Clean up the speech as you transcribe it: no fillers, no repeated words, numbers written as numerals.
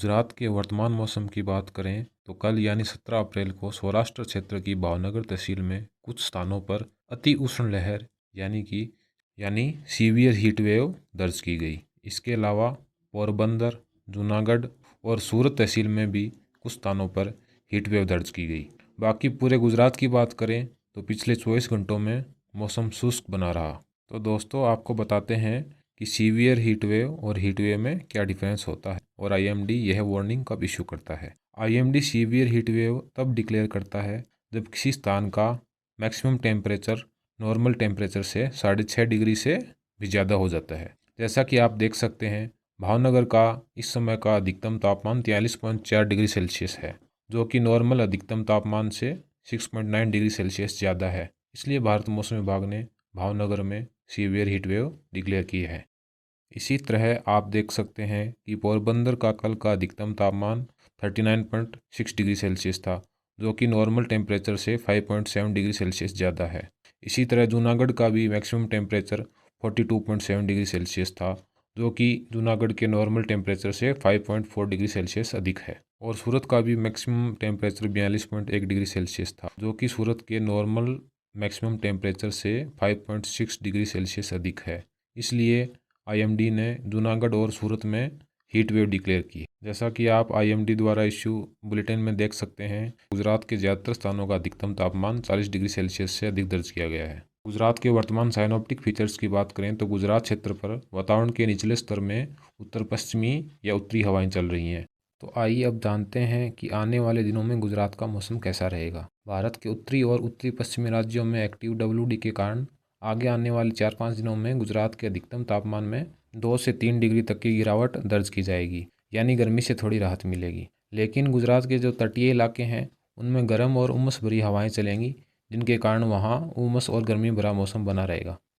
गुजरात के वर्तमान मौसम की बात करें तो कल यानी 17 अप्रैल को सौराष्ट्र क्षेत्र की भावनगर तहसील में कुछ स्थानों पर अति उष्ण लहर यानी सीवियर हीट वेव दर्ज की गई। इसके अलावा पोरबंदर, जूनागढ़ और सूरत तहसील में भी कुछ स्थानों पर हीट वेव दर्ज की गई। बाकी पूरे गुजरात की बात करें तो पिछले 24 घंटों में मौसम शुष्क बना रहा। तो दोस्तों आपको बताते हैं कि सीवियर हीट वेव और हीट वेव में क्या डिफरेंस होता है और आईएमडी यह वार्निंग कब इशू करता है। आईएमडी सीवियर हीट वेव तब डिक्लेयर करता है जब किसी स्थान का मैक्सिमम टेम्परेचर नॉर्मल टेम्परेचर से 6.5 डिग्री से भी ज़्यादा हो जाता है। जैसा कि आप देख सकते हैं भावनगर का इस समय का अधिकतम तापमान 43.4 डिग्री सेल्सियस है, जो कि नॉर्मल अधिकतम तापमान से 6.9 डिग्री सेल्सियस ज़्यादा है। इसलिए भारत मौसम विभाग ने भावनगर में सीवियर हीट वेव डिक्लेयर की है। इसी तरह आप देख सकते हैं कि पोरबंदर का कल का अधिकतम तापमान 39.6 डिग्री सेल्सियस था, जो कि नॉर्मल टेम्परेचर से 5.7 डिग्री सेल्सियस ज़्यादा है। इसी तरह जूनागढ़ का भी मैक्सिमम टेम्परेचर 42.7 डिग्री सेल्सियस था, जो कि जूनागढ़ के नॉर्मल टेम्परेचर से 5.4 डिग्री सेल्सियस अधिक है। और सूरत का भी मैक्सिमम टेम्परेचर 42.1 डिग्री सेल्सियस था, जो कि सूरत के नॉर्मल मैक्सिमम टेम्परेचर से 5.6 डिग्री सेल्सियस अधिक है। इसलिए आईएमडी ने जूनागढ़ और सूरत में हीट वेव डिक्लेयर की। जैसा कि आप आईएमडी द्वारा इश्यू बुलेटिन में देख सकते हैं, गुजरात के ज़्यादातर स्थानों का अधिकतम तापमान 40 डिग्री सेल्सियस से अधिक दर्ज किया गया है। गुजरात के वर्तमान साइनोप्टिक फीचर्स की बात करें तो गुजरात क्षेत्र पर वातावरण के निचले स्तर में उत्तर पश्चिमी या उत्तरी हवाएं चल रही हैं। तो आइए अब जानते हैं कि आने वाले दिनों में गुजरात का मौसम कैसा रहेगा। भारत के उत्तरी और उत्तरी पश्चिमी राज्यों में एक्टिव डब्ल्यूडी के कारण आगे आने वाले 4-5 दिनों में गुजरात के अधिकतम तापमान में 2 से 3 डिग्री तक की गिरावट दर्ज की जाएगी, यानी गर्मी से थोड़ी राहत मिलेगी। लेकिन गुजरात के जो तटीय इलाके हैं उनमें गर्म और उमस भरी हवाएं चलेंगी, जिनके कारण वहाँ उमस और गर्मी भरा मौसम बना रहेगा।